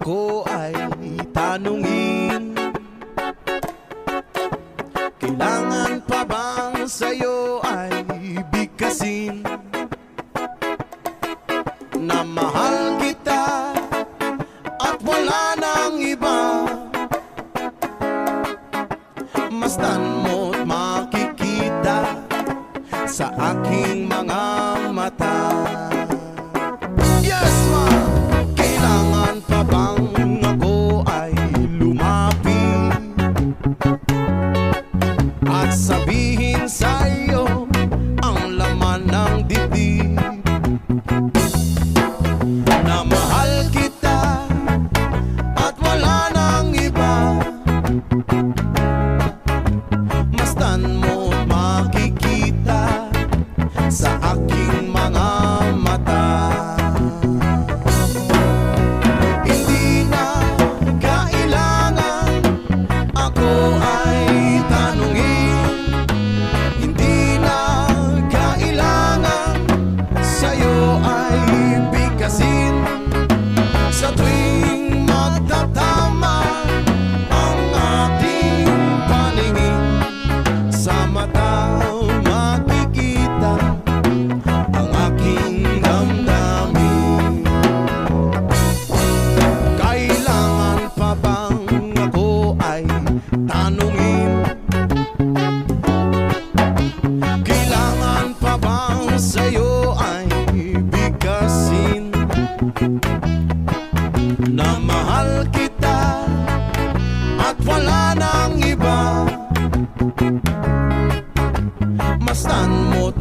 ako ay tanungin, kailangan pa bang sa'yo ay bigkasin na mahal kita at wala nang iba? Mastan mo't makikita sa aking mga mata. Yes, ma! Kailangan pa bang ako ay lumapit at sabihin sa'yo ang laman ng dibdib na mahal kita at wala nang iba? Mastan mo't makikita sa aking mga mata. Hindi na kailangan ako ay tanungin, hindi na kailangan sa'yo ay bigkasin. Sa tuwing magtatama ang ating paningin, sa mata makikita ang aking damdamin. Kailangan pa bang ako ay tanungin, kailangan pa bang sa'yo ay bigkasin na mahal kita at wala nang iba? Mastan mo't